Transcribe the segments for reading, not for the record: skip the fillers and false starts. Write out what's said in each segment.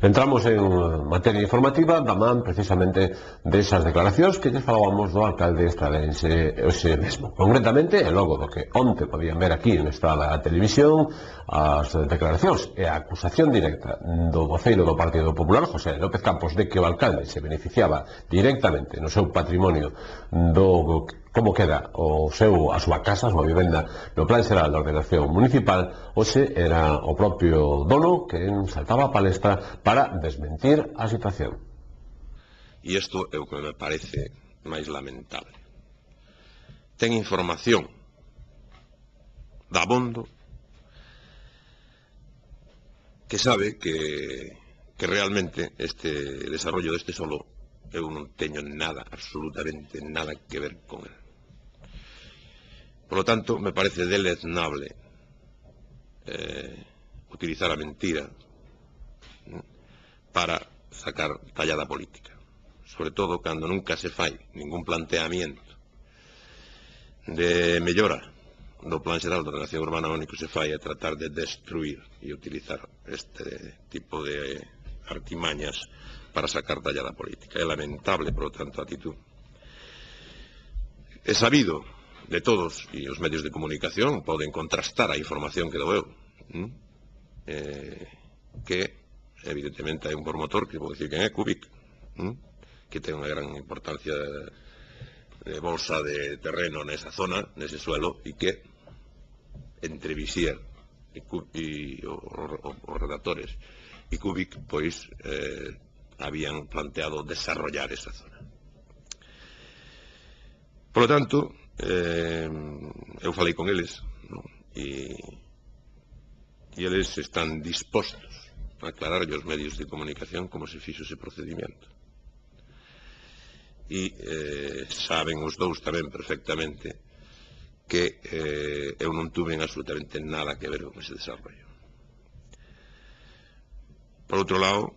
Entramos en materia informativa da man precisamente desas declaracións que lles falábamos do alcalde estradense ese mesmo. Concretamente, e logo do que onte podían ver aquí nesta televisión, as declaracións e a acusación directa do voceiro do Partido Popular, José López Campos, de que o alcalde se beneficiaba directamente no seu patrimonio do como queda a súa casa, a súa vivenda no Plan Xeral de Ordenación Municipal. Hoxe era o propio dono que saltaba a palestra para desmentir a situación. E isto é o que me parece máis lamentable. Ten información dabondo que sabe que realmente este desarrollo deste solo eu non teño nada, absolutamente nada que ver con él. Por lo tanto, me parece deleznable utilizar a mentira para sacar tallada política. Sobre todo cando nunca se fai ningún planteamiento de mellora do Plan Xeral de Ordenación Urbana. O único que se fai é tratar de destruir e utilizar este tipo de artimañas para sacar tallada política. É lamentable, por lo tanto, a actitud. É sabido de todos, e os medios de comunicación poden contrastar a información que dou eu, que evidentemente hai un promotor, que vou dicir quen é, Cubic, que ten unha gran importancia de bolsa de terreno nesa zona, nese suelo, e que entre Visier e os redactores e Cubic, pois, habían planteado desarrollar esa zona. Por lo tanto, eu falei con eles, e eles están dispostos a aclararlle aos medios de comunicación como se fixo ese procedimento. E saben os dous tamén perfectamente que eu non tuve absolutamente nada que ver con ese desarrollo. Por outro lado,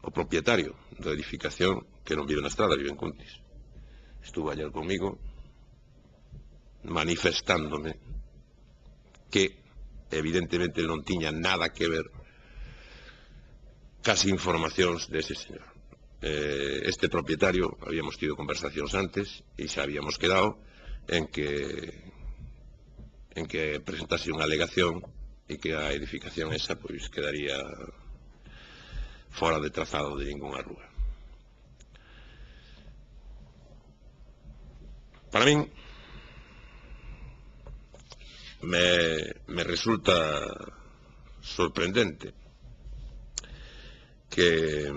o propietario da edificación, que non vive na estrada, vive en Cuntis, estuvo ayer comigo manifestándome que evidentemente non tiña nada que ver cas informacións dese señor. Este propietario, habíamos tido conversacións antes e xa habíamos quedado en que presentase unha alegación e que a edificación esa pois quedaría fora de trazado de ningunha rúa. Para min me resulta sorprendente que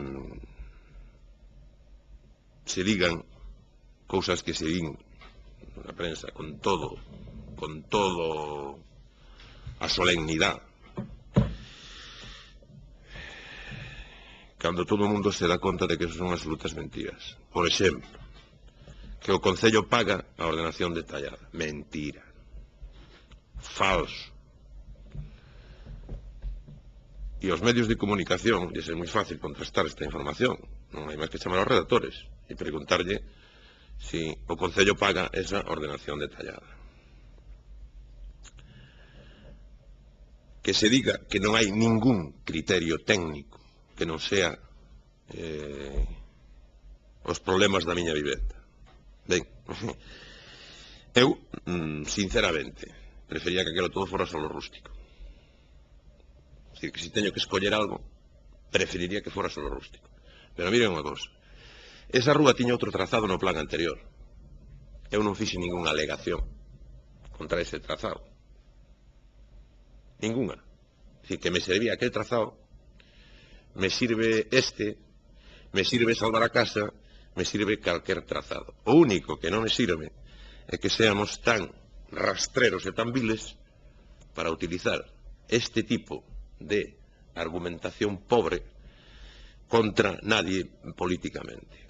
se digan cousas que se din na prensa con todo a solemnidade, cando todo o mundo se dá conta de que son absolutas mentiras. Por exemplo, que o Concello paga a ordenación detallada. Mentira. Falso. E os medios de comunicación, e é moi fácil contrastar esta información, non hai máis que chamar aos redactores e preguntarlle si o Concello paga esa ordenación detallada. Que se diga que non hai ningún criterio técnico que non sea os problemas da miña vivenda. Ben, eu, sinceramente, prefería que aquilo todo fora solo rústico. É dicir, que se teño que escoller algo, preferiría que fora solo rústico. Pero miren unha cousa, esa rúa tiña outro trazado no plan anterior. Eu non fixe ningunha alegación contra ese trazado. Ningunha. É dicir, que me servía aquel trazado, me sirve este, me sirve salvar a casa, me sirve calquer trazado. O único que non me sirve é que seamos tan rastreros e tan viles para utilizar este tipo de argumentación pobre contra nadie políticamente.